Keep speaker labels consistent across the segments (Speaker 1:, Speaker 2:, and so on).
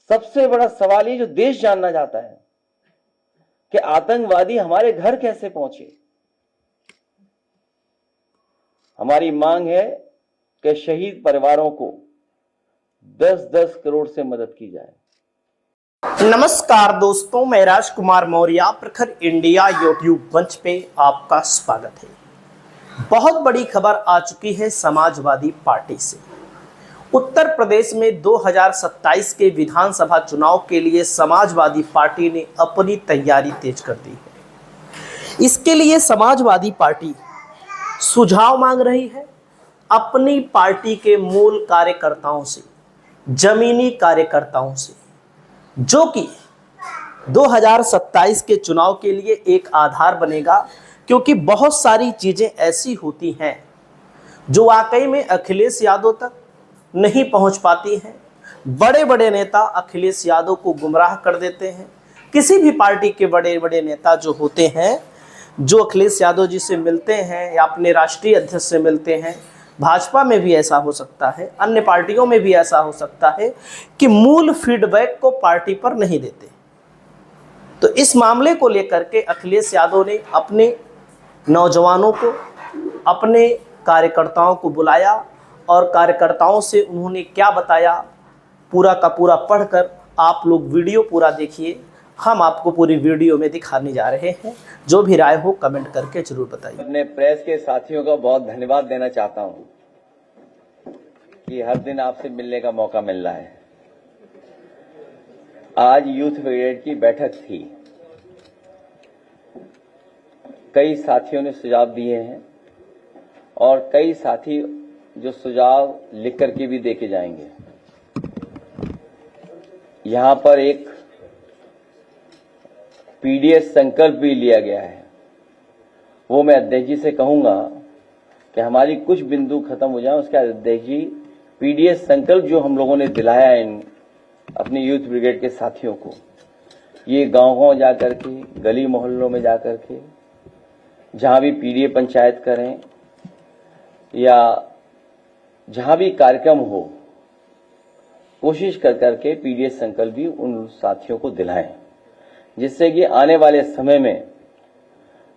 Speaker 1: सबसे बड़ा सवाल ये जो देश जानना चाहता है कि आतंकवादी हमारे घर कैसे पहुंचे। हमारी मांग है कि शहीद परिवारों को 10-10 करोड़ से मदद की जाए।
Speaker 2: नमस्कार दोस्तों, मैं राजकुमार मौर्य प्रखर इंडिया यूट्यूब मंच पे आपका स्वागत है। बहुत बड़ी खबर आ चुकी है समाजवादी पार्टी से। उत्तर प्रदेश में 2027 के विधानसभा चुनाव के लिए समाजवादी पार्टी ने अपनी तैयारी तेज कर दी है। इसके लिए समाजवादी पार्टी सुझाव मांग रही है अपनी पार्टी के मूल कार्यकर्ताओं से, जमीनी कार्यकर्ताओं से, जो कि 2027 के चुनाव के लिए एक आधार बनेगा। क्योंकि बहुत सारी चीजें ऐसी होती हैं जो वाकई में अखिलेश यादव तक नहीं पहुंच पाती हैं। बड़े बड़े नेता अखिलेश यादव को गुमराह कर देते हैं। किसी भी पार्टी के बड़े बड़े नेता जो होते हैं, जो अखिलेश यादव जी से मिलते हैं या अपने राष्ट्रीय अध्यक्ष से मिलते हैं, भाजपा में भी ऐसा हो सकता है, अन्य पार्टियों में भी ऐसा हो सकता है कि मूल फीडबैक को पार्टी पर नहीं देते। तो इस मामले को लेकर के अखिलेश यादव ने अपने नौजवानों को, अपने कार्यकर्ताओं को बुलाया और कार्यकर्ताओं से उन्होंने क्या बताया, पूरा का पूरा पढ़कर आप लोग वीडियो पूरा देखिए। हम आपको पूरी वीडियो में दिखाने जा रहे हैं। जो भी राय हो कमेंट करके जरूर बताइए।
Speaker 1: अपने प्रेस के साथियों का बहुत धन्यवाद देना चाहता हूं कि हर दिन आपसे मिलने का मौका मिल रहा है। आज यूथ ब्रिगेड की बैठक थी। कई साथियों ने सुझाव दिए हैं और कई साथी जो सुझाव लिख करके भी देके जाएंगे। यहां पर एक पीडीएस संकल्प भी लिया गया है। वो मैं अध्यक्ष जी से कहूंगा कि हमारी कुछ बिंदु खत्म हो जाए, उसके अध्यक्ष जी पीडीएस संकल्प जो हम लोगों ने दिलाया इन अपने यूथ ब्रिगेड के साथियों को, ये गांव-गांव जाकर के, गली मोहल्लों में जाकर के, जहां भी पीडीए पंचायत करें या जहां भी कार्यक्रम हो, कोशिश कर करके पीडीएस संकल्प भी उन साथियों को दिलाएं, जिससे कि आने वाले समय में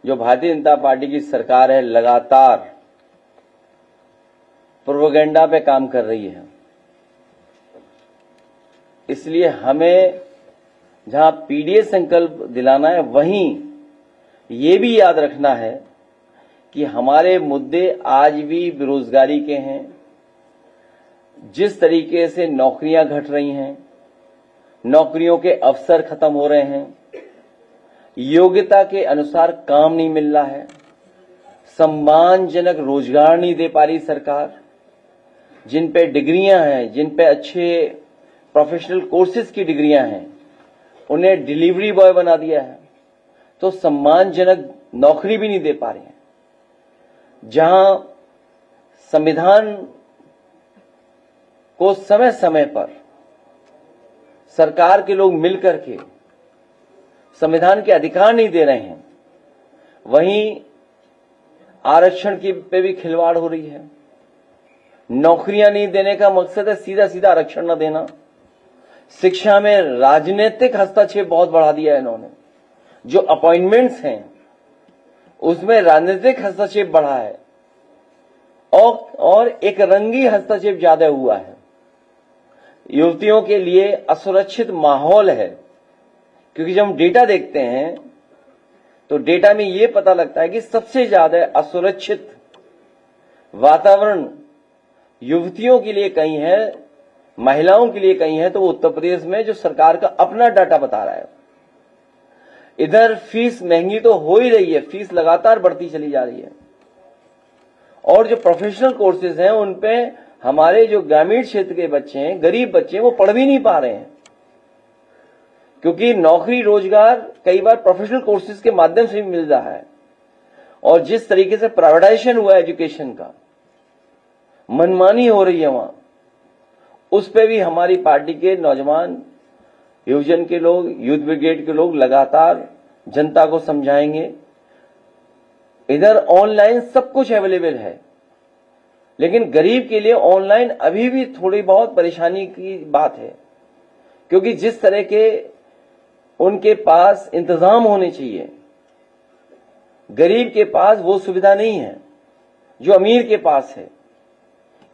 Speaker 1: जो भारतीय जनता पार्टी की सरकार है लगातार प्रोपेगेंडा पे काम कर रही है। इसलिए हमें जहां पीडीएस संकल्प दिलाना है, वहीं ये भी याद रखना है कि हमारे मुद्दे आज भी बेरोजगारी के हैं। जिस तरीके से नौकरियां घट रही हैं, नौकरियों के अवसर खत्म हो रहे हैं, योग्यता के अनुसार काम नहीं मिल रहा है, सम्मानजनक रोजगार नहीं दे पा रही सरकार। जिन पे डिग्रियां हैं, जिन पे अच्छे प्रोफेशनल कोर्सेज की डिग्रियां हैं, उन्हें डिलीवरी बॉय बना दिया है, तो सम्मानजनक नौकरी भी नहीं दे पा रहे हैं। जहां संविधान को समय समय पर सरकार के लोग मिलकर के संविधान के अधिकार नहीं दे रहे हैं, वहीं आरक्षण की पे भी खिलवाड़ हो रही है। नौकरियां नहीं देने का मकसद है सीधा सीधा आरक्षण न देना। शिक्षा में राजनीतिक हस्तक्षेप बहुत बढ़ा दिया है इन्होंने। जो अपॉइंटमेंट्स हैं उसमें राजनीतिक हस्तक्षेप बढ़ा है और एक रंगी हस्तक्षेप ज्यादा हुआ है। युवतियों के लिए असुरक्षित माहौल है, क्योंकि जब हम डेटा देखते हैं तो डेटा में यह पता लगता है कि सबसे ज्यादा असुरक्षित वातावरण युवतियों के लिए कहीं है, महिलाओं के लिए कहीं है, तो वो उत्तर प्रदेश में जो सरकार का अपना डाटा बता रहा है। इधर फीस महंगी तो हो ही रही है, फीस लगातार बढ़ती चली जा रही है, और जो प्रोफेशनल कोर्सेज हैं उन पे हमारे जो ग्रामीण क्षेत्र के बच्चे हैं, गरीब बच्चे हैं, वो पढ़ भी नहीं पा रहे हैं, क्योंकि नौकरी रोजगार कई बार प्रोफेशनल कोर्सेज के माध्यम से भी मिल रहा है। और जिस तरीके से प्राइवेटाइजेशन हुआ एजुकेशन का, मनमानी हो रही है वहां, उस पे भी हमारी पार्टी के नौजवान, युवजन के लोग, यूथ ब्रिगेड के लोग लगातार जनता को समझाएंगे। इधर ऑनलाइन सब कुछ अवेलेबल है, लेकिन गरीब के लिए ऑनलाइन अभी भी थोड़ी बहुत परेशानी की बात है, क्योंकि जिस तरह के उनके पास इंतजाम होने चाहिए, गरीब के पास वो सुविधा नहीं है जो अमीर के पास है।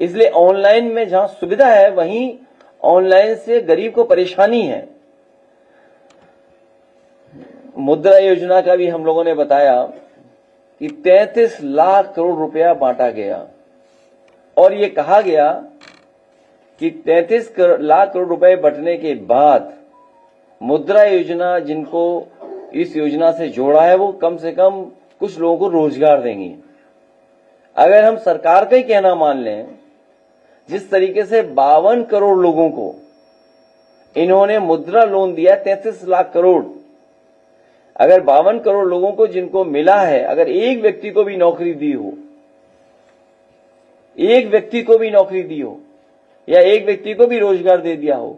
Speaker 1: इसलिए ऑनलाइन में जहां सुविधा है वहीं ऑनलाइन से गरीब को परेशानी है। मुद्रा योजना का भी हम लोगों ने बताया कि 33 लाख करोड़ रुपया बांटा गया और ये कहा गया कि 33 लाख करोड़ रुपए बंटने के बाद मुद्रा योजना जिनको इस योजना से जोड़ा है वो कम से कम कुछ लोगों को रोजगार देंगी। अगर हम सरकार का ही कहना मान लें, जिस तरीके से 52 करोड़ लोगों को इन्होंने मुद्रा लोन दिया 33 लाख करोड़, अगर 52 करोड़ लोगों को जिनको मिला है, अगर एक व्यक्ति को भी नौकरी दी हो, एक व्यक्ति को भी नौकरी दी हो या एक व्यक्ति को भी रोजगार दे दिया हो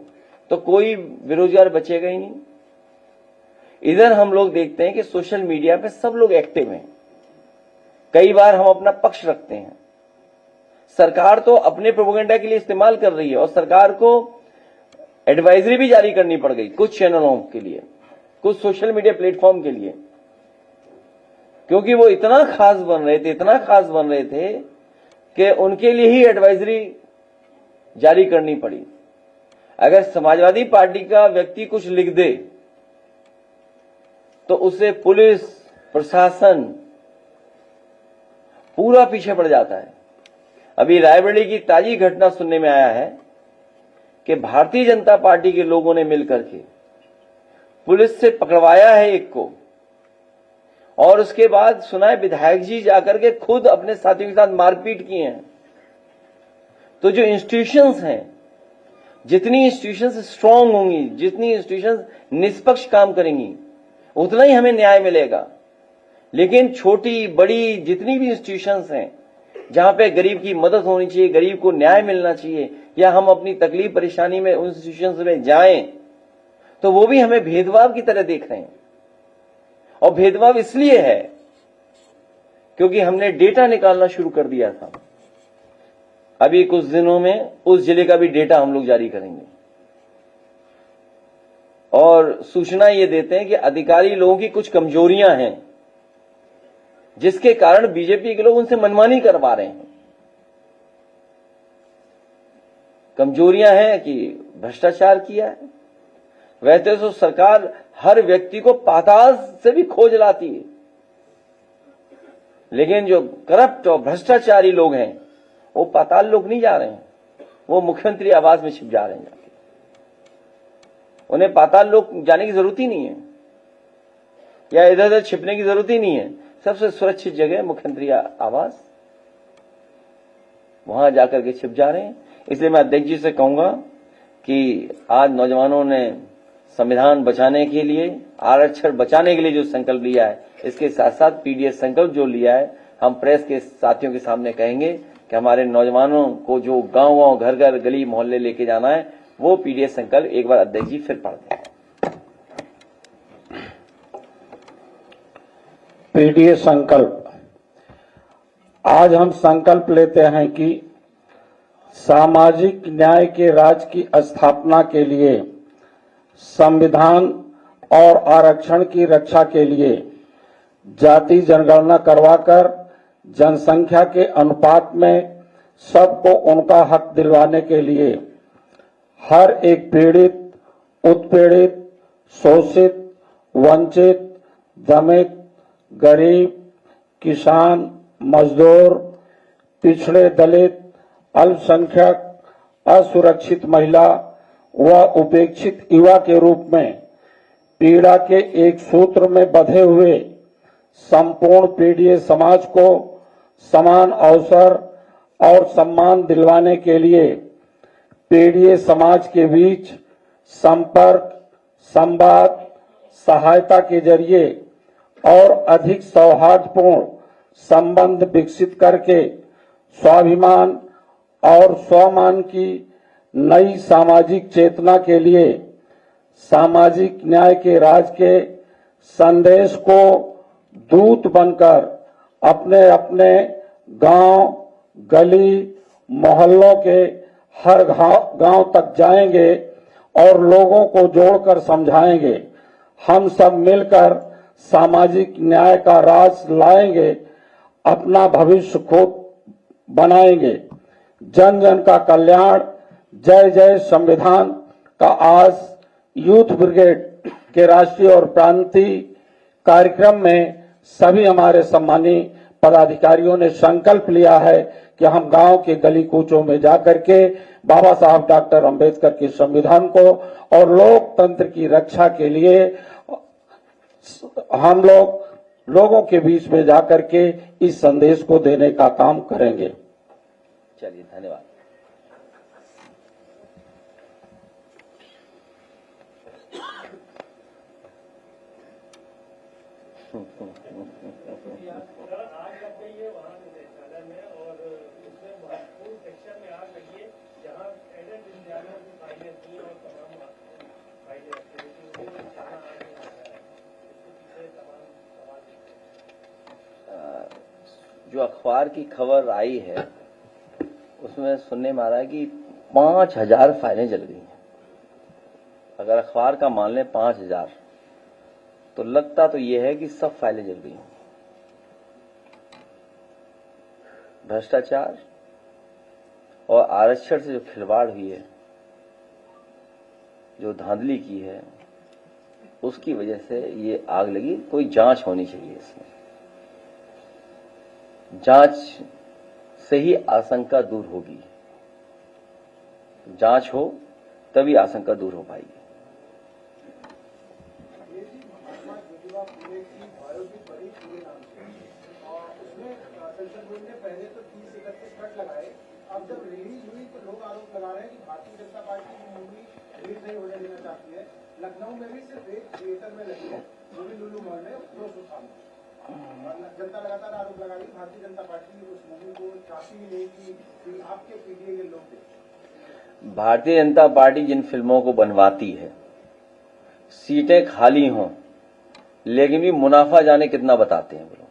Speaker 1: तो कोई बेरोजगार बचेगा ही नहीं। इधर हम लोग देखते हैं कि सोशल मीडिया पे सब लोग एक्टिव हैं। कई बार हम अपना पक्ष रखते हैं। सरकार तो अपने प्रोपेगेंडा के लिए इस्तेमाल कर रही है और सरकार को एडवाइजरी भी जारी करनी पड़ गई कुछ चैनलों के लिए, कुछ सोशल मीडिया प्लेटफॉर्म के लिए, क्योंकि वो इतना खास बन रहे थे कि उनके लिए ही एडवाइजरी जारी करनी पड़ी। अगर समाजवादी पार्टी का व्यक्ति कुछ लिख दे तो उसे पुलिस प्रशासन पूरा पीछे पड़ जाता है। अभी रायबरेली की ताजी घटना सुनने में आया है कि भारतीय जनता पार्टी के लोगों ने मिलकर के पुलिस से पकड़वाया है एक को, और उसके बाद सुना है विधायक जी जाकर के खुद अपने साथियों के साथ मारपीट किए हैं। तो जो इंस्टीट्यूशंस हैं, जितनी इंस्टीट्यूशंस स्ट्रांग होंगी, जितनी इंस्टीट्यूशंस निष्पक्ष काम करेंगी, उतना ही हमें न्याय मिलेगा। लेकिन छोटी बड़ी जितनी भी इंस्टीट्यूशंस हैं जहां पे गरीब की मदद होनी चाहिए, गरीब को न्याय मिलना चाहिए, या हम अपनी तकलीफ परेशानी में उन इंस्टीट्यूशंस में जाएं तो वो भी हमें भेदभाव की तरह देख रहे हैं। और भेदभाव इसलिए है क्योंकि हमने डेटा निकालना शुरू कर दिया था। अभी कुछ दिनों में उस जिले का भी डेटा हम लोग जारी करेंगे और सूचना ये देते हैं कि अधिकारी लोगों की कुछ कमजोरियां हैं जिसके कारण बीजेपी के लोग उनसे मनमानी करवा रहे हैं। कमजोरियां हैं कि भ्रष्टाचार किया है। वैसे तो सरकार हर व्यक्ति को पाताल से भी खोज लाती है, लेकिन जो करप्ट और भ्रष्टाचारी लोग हैं वो पाताल लोग नहीं जा रहे हैं, वो मुख्यमंत्री आवास में छिप जा रहे हैं जाके। उन्हें पाताल लोग जाने की जरूरत ही नहीं है या इधर उधर छिपने की जरूरत ही नहीं है। सबसे सुरक्षित जगह मुख्यमंत्री आवास, वहां जाकर के छिप जा रहे हैं। इसलिए मैं अध्यक्ष जी से कहूंगा कि आज नौजवानों ने संविधान बचाने के लिए, आरक्षण बचाने के लिए जो संकल्प लिया है, इसके साथ साथ पीडीएस संकल्प जो लिया है, हम प्रेस के साथियों के सामने कहेंगे कि हमारे नौजवानों को जो गांव-गांव, घर-घर, गली मोहल्ले लेके जाना है, वो पीडीएस संकल्प एक बार अध्यक्ष जी फिर पढ़ दें।
Speaker 3: पीडीएस संकल्प। आज हम संकल्प लेते हैं कि सामाजिक न्याय के राज की स्थापना के लिए, संविधान और आरक्षण की रक्षा के लिए जाति जनगणना करवाकर जनसंख्या के अनुपात में सबको उनका हक दिलवाने के लिए हर एक पीड़ित, उत्पीड़ित, शोषित, वंचित, दमित, गरीब, किसान, मजदूर, पिछड़े, दलित, अल्पसंख्यक, असुरक्षित महिला व उपेक्षित युवा के रूप में पीड़ा के एक सूत्र में बंधे हुए संपूर्ण पीड़ित समाज को समान अवसर और सम्मान दिलवाने के लिए पीड़ित समाज के बीच संपर्क, संवाद, सहायता के जरिए और अधिक सौहार्दपूर्ण संबंध विकसित करके स्वाभिमान और स्वमान की नई सामाजिक चेतना के लिए सामाजिक न्याय के राज के संदेश को दूत बनकर अपने अपने गांव, गली, मोहल्लों के हर गांव तक जाएंगे और लोगों को जोड़कर समझाएंगे। हम सब मिलकर सामाजिक न्याय का राज लाएंगे, अपना भविष्य खुद बनाएंगे। जन जन का कल्याण, जय जय संविधान का आज यूथ ब्रिगेड के राष्ट्रीय और प्रांतीय कार्यक्रम में सभी हमारे सम्मानीय पदाधिकारियों ने संकल्प लिया है कि हम गांव के गली कूचों में जाकर के बाबा साहब डॉक्टर अंबेडकर के संविधान को और लोकतंत्र की रक्षा के लिए हम लोगों के बीच में जाकर के इस संदेश को देने का काम करेंगे।
Speaker 1: चलिए, धन्यवाद। जो अखबार की खबर आई है उसमें सुनने में आ रहा है कि 5000 फाइलें जल गई हैं। अगर अखबार का मान लें 5000, तो लगता तो यह है कि सब फाइलें जल गई हैं। भ्रष्टाचार और आरक्षण से जो खिलवाड़ हुई है, जो धांधली की है, उसकी वजह से ये आग लगी। कोई जांच होनी चाहिए इसमें। जांच से ही आशंका दूर होगी। जांच हो तभी आशंका दूर हो पाएगी।
Speaker 4: पहले तो 30-31 कट लगाए, अब जब रिलीज हुई तो लोग आरोप लगा रहे हैं कि भारतीय जनता पार्टी की मूवी रिलीज नहीं होने देना चाहती है। लखनऊ में भी सिर्फ एक थिएटर में लगी है, वो भी लुलू मॉल में 200 साल। जनता लगातार आरोप लगा रही, भारतीय जनता पार्टी उस मूवी को चाहती ही नहीं कि आपके पीडीए के लोग देखें।
Speaker 1: भारतीय जनता पार्टी जिन फिल्मों को बनवाती है, सीटें खाली हों, लेकिन भी मुनाफा जाने कितना बताते हैं वो लोग,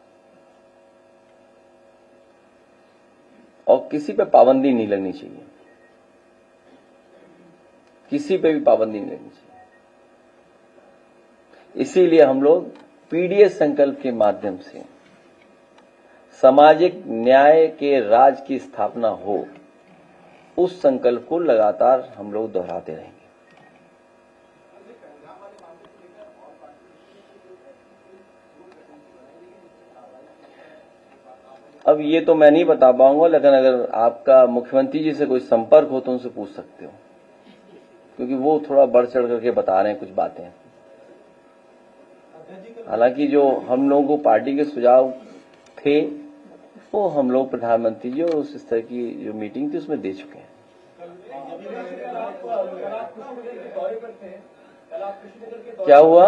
Speaker 1: और किसी पे पाबंदी नहीं लगनी चाहिए। किसी पे भी पाबंदी नहीं लगनी चाहिए। इसीलिए हम लोग पीडीएस संकल्प के माध्यम से सामाजिक न्याय के राज की स्थापना हो, उस संकल्प को लगातार हम लोग दोहराते रहेंगे। अब ये तो मैं नहीं बता पाऊंगा, लेकिन अगर आपका मुख्यमंत्री जी से कोई संपर्क हो तो उनसे पूछ सकते हो, क्योंकि वो थोड़ा बढ़ चढ़ करके बता रहे हैं कुछ बातें। हालांकि जो हम लोगों को पार्टी के सुझाव थे वो हम लोग प्रधानमंत्री जी और उस स्तर की जो मीटिंग थी उसमें दे चुके हैं। क्या हुआ?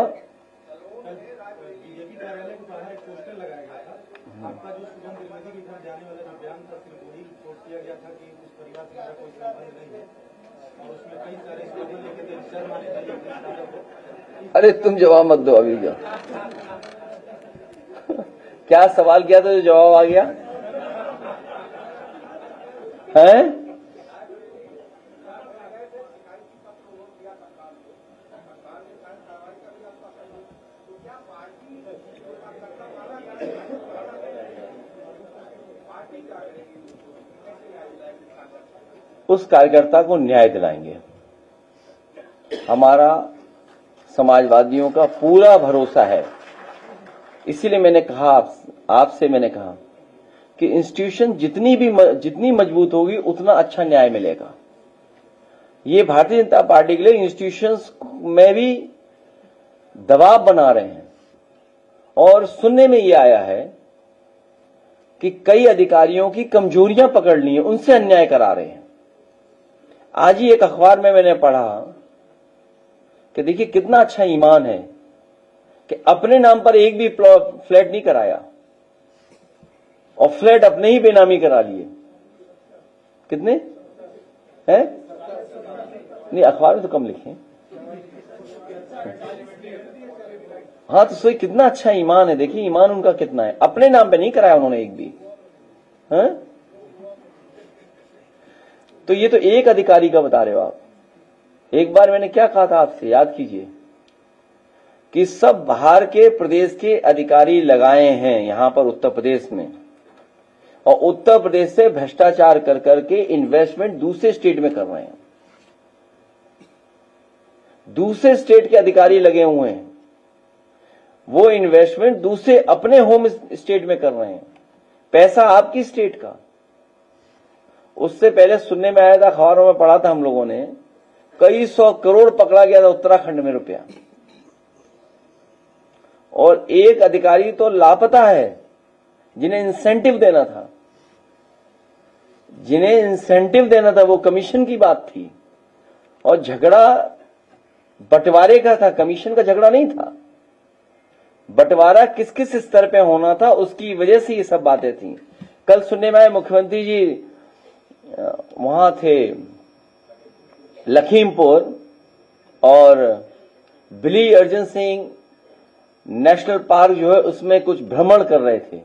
Speaker 4: आपका जो सुगम दिल्ली के घर जाने वाला अभियान था, सिर्फ वही पोस्ट किया गया था कि उस परिवार से मेरा कोई संबंध नहीं है, और उसमें कई सारे स्लोगन लिखे थे, शर्म आने चाहिए।
Speaker 1: अरे तुम जवाब मत दो अभी। क्या सवाल किया था जो जवाब आ गया है? उस कार्यकर्ता को न्याय दिलाएंगे। हमारा समाजवादियों का पूरा भरोसा है। इसीलिए मैंने कहा, आपसे मैंने कहा कि इंस्टीट्यूशन जितनी मजबूत होगी उतना अच्छा न्याय मिलेगा। ये भारतीय जनता पार्टी के लिए इंस्टीट्यूशंस में भी दबाव बना रहे हैं, और सुनने में ये आया है कि कई अधिकारियों की कमजोरियां पकड़ ली हैं, उनसे अन्याय करा रहे हैं। आज ही एक अखबार में मैंने पढ़ा कि देखिए कितना अच्छा ईमान है कि अपने नाम पर एक भी फ्लैट नहीं कराया और फ्लैट अपने ही बेनामी करा लिए। कितने हैं? नहीं, अखबार में तो कम लिखे। हाँ, तो सही, कितना अच्छा ईमान है। देखिए ईमान उनका कितना है, अपने नाम पे नहीं कराया उन्होंने एक भी। हैं? तो ये तो एक अधिकारी का बता रहे हो आप। एक बार मैंने क्या कहा था आपसे, याद कीजिए, कि सब बाहर के प्रदेश के अधिकारी लगाए हैं यहां पर उत्तर प्रदेश में, और उत्तर प्रदेश से भ्रष्टाचार कर करके इन्वेस्टमेंट दूसरे स्टेट में कर रहे हैं। दूसरे स्टेट के अधिकारी लगे हुए हैं, वो इन्वेस्टमेंट दूसरे अपने होम स्टेट में कर रहे हैं, पैसा आपकी स्टेट का। उससे पहले सुनने में आया था, अखबारों में पढ़ा था हम लोगों ने, कई 100 करोड़ पकड़ा गया था उत्तराखंड में रुपया, और एक अधिकारी तो लापता है जिन्हें इंसेंटिव देना था, जिन्हें इंसेंटिव देना था, वो कमीशन की बात थी, और झगड़ा बंटवारे का था, कमीशन का झगड़ा नहीं था। बंटवारा किस किस स्तर पे होना था, उसकी वजह से ये सब बातें थी। कल सुनने में आए मुख्यमंत्री जी वहां थे लखीमपुर, और बिली अर्जुन सिंह नेशनल पार्क जो है उसमें कुछ भ्रमण कर रहे थे,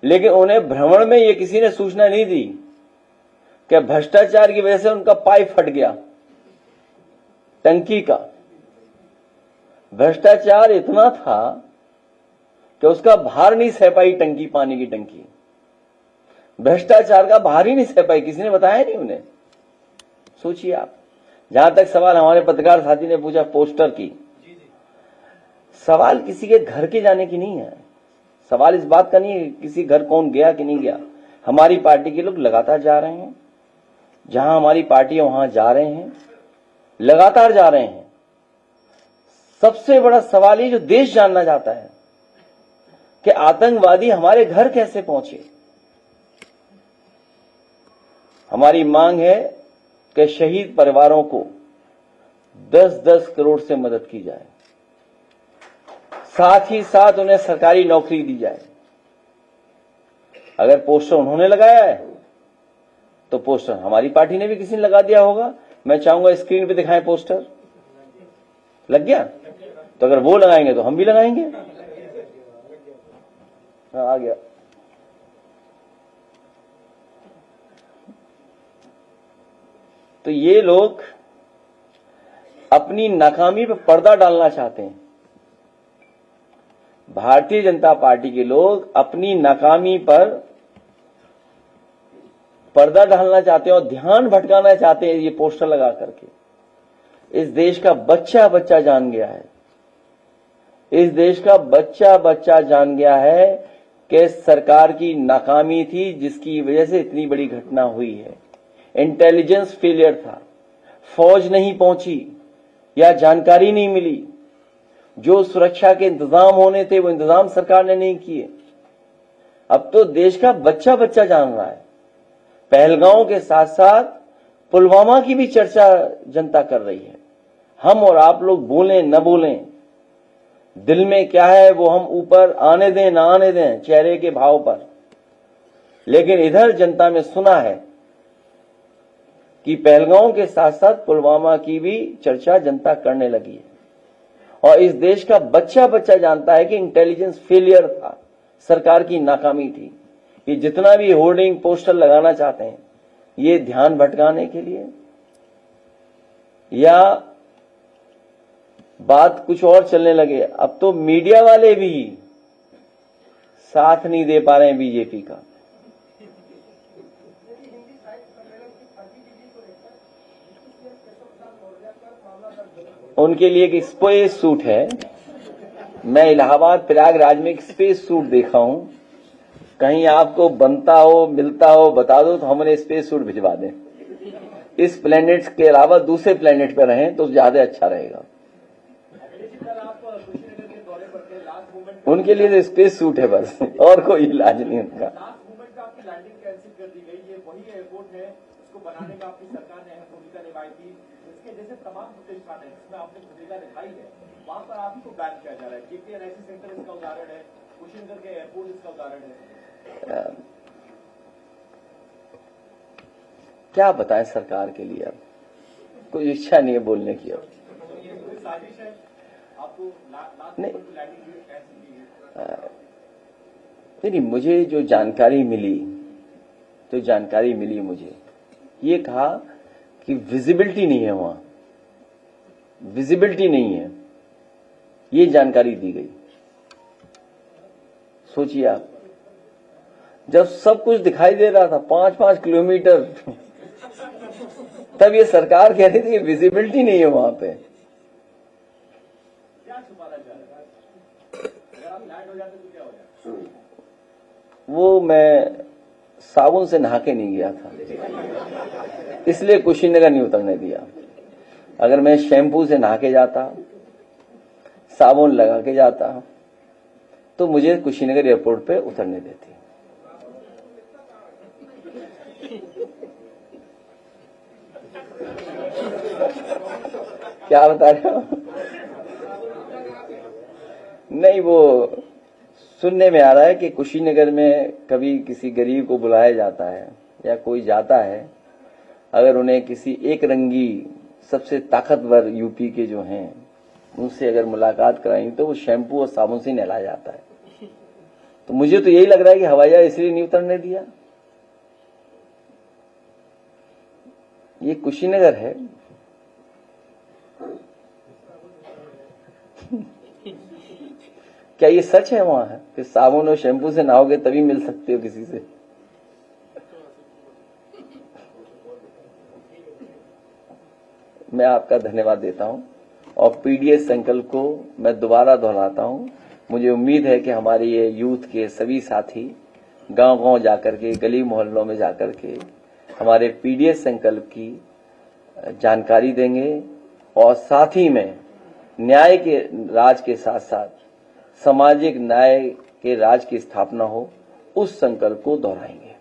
Speaker 1: लेकिन उन्हें भ्रमण में ये किसी ने सूचना नहीं दी कि भ्रष्टाचार की वजह से उनका पाइप फट गया टंकी का। भ्रष्टाचार इतना था कि उसका भार नहीं सह पाई टंकी, पानी की टंकी, भ्रष्टाचार का भार ही नहीं सह पाई, किसी ने बताया नहीं उन्हें। सोचिए आप। जहां तक सवाल हमारे पत्रकार साथी ने पूछा पोस्टर की, सवाल किसी के घर के जाने की नहीं है, सवाल इस बात का नहीं है किसी घर कौन गया कि नहीं गया। हमारी पार्टी के लोग लगातार जा रहे हैं, जहां हमारी पार्टी है वहां जा रहे हैं, लगातार जा रहे हैं। सबसे बड़ा सवाल ये जो देश जानना चाहता है कि आतंकवादी हमारे घर कैसे पहुंचे। हमारी मांग है कि शहीद परिवारों को 10-10 करोड़ से मदद की जाए, साथ ही साथ उन्हें सरकारी नौकरी दी जाए। अगर पोस्टर उन्होंने लगाया है तो पोस्टर हमारी पार्टी ने भी किसी ने लगा दिया होगा। मैं चाहूंगा स्क्रीन पे दिखाएं पोस्टर, लग गया? तो अगर वो लगाएंगे तो हम भी लगाएंगे। हाँ, आ गया। तो ये लोग अपनी नाकामी पर पर्दा डालना चाहते हैं। भारतीय जनता पार्टी के लोग अपनी नाकामी पर पर्दा डालना चाहते हैं और ध्यान भटकाना चाहते हैं ये पोस्टर लगा करके। इस देश का बच्चा बच्चा जान गया है, इस देश का बच्चा बच्चा जान गया है कि सरकार की नाकामी थी जिसकी वजह से इतनी बड़ी घटना हुई है। इंटेलिजेंस फेलियर था, फौज नहीं पहुंची या जानकारी नहीं मिली, जो सुरक्षा के इंतजाम होने थे वो इंतजाम सरकार ने नहीं किए। अब तो देश का बच्चा बच्चा जान रहा है। पहलगांव के साथ साथ पुलवामा की भी चर्चा जनता कर रही है। हम और आप लोग बोलें न बोलें, दिल में क्या है वो हम ऊपर आने दें ना आने दें चेहरे के भाव पर, लेकिन इधर जनता में सुना है कि पहलगांव के साथ साथ पुलवामा की भी चर्चा जनता करने लगी है। और इस देश का बच्चा बच्चा जानता है कि इंटेलिजेंस फेलियर था, सरकार की नाकामी थी। ये जितना भी होर्डिंग पोस्टर लगाना चाहते हैं ये ध्यान भटकाने के लिए, या बात कुछ और चलने लगे। अब तो मीडिया वाले भी साथ नहीं दे पा रहे हैं बीजेपी का। उनके लिए एक स्पेस सूट है। मैं इलाहाबाद प्रयागराज में एक स्पेस सूट देखा हूं, कहीं आपको बनता हो मिलता हो बता दो तो हम उन्हें स्पेस सूट भिजवा दें। इस प्लेनेट के अलावा दूसरे प्लेनेट पर रहें तो ज्यादा अच्छा रहेगा। उनके लिए तो स्पेस सूट है बस, और कोई इलाज नहीं उनका।
Speaker 5: बनाने का आपकी सरकार ने अहम भूमिका निभाई थी। इसके जैसे तमाम प्रतिष्ठान है जिसमें आपने भूमिका निभाई है, वहां पर आप ही को बैन किया जा रहा है। JPNIC सेंटर इसका उदाहरण है, कुशीनगर के एयरपोर्ट इसका उदाहरण है।
Speaker 1: क्या बताएं सरकार के लिए, अब कोई इच्छा नहीं है बोलने की। अब
Speaker 5: साजिश है आपको
Speaker 1: नहीं, मुझे जो जानकारी मिली मुझे ये कहा कि विजिबिलिटी नहीं है, वहां विजिबिलिटी नहीं है, ये जानकारी दी गई। सोचिए आप, जब सब कुछ दिखाई दे रहा था 5-5 किलोमीटर, तब ये सरकार कह रही थी कि विजिबिलिटी नहीं है वहां पे।
Speaker 5: क्या छुपाना चाह रहे हैं? अगर आप लैंड हो जाते तो क्या हो जाए?
Speaker 1: वो मैं साबुन से नहा के नहीं गया था, इसलिए कुशीनगर नहीं उतरने दिया। अगर मैं शैम्पू से नहा के जाता, साबुन लगा के जाता, तो मुझे कुशीनगर एयरपोर्ट पे उतरने देती। क्या बता रहे हो? नहीं, वो सुनने में आ रहा है कि कुशीनगर में कभी किसी गरीब को बुलाया जाता है या कोई जाता है, अगर उन्हें किसी एक रंगी सबसे ताकतवर यूपी के जो हैं उनसे अगर मुलाकात कराई तो वो शैम्पू और साबुन से नहलाया जाता है। तो मुझे तो यही लग रहा है कि हवाई जहाज इसलिए नहीं उतरने दिया। ये कुशीनगर है। क्या ये सच है वहां है कि साबुन और शैम्पू से नहाओगे तभी मिल सकते हो किसी से? मैं आपका धन्यवाद देता हूं और पीडीएस संकल्प को मैं दोबारा दोहराता हूं। मुझे उम्मीद है कि हमारे ये यूथ के सभी साथी गांव-गांव जाकर के, गली मोहल्लों में जाकर के हमारे पीडीएस संकल्प की जानकारी देंगे और साथ ही में न्याय के राज के साथ साथ सामाजिक न्याय के राज की स्थापना हो, उस संकल्प को दोहराएंगे।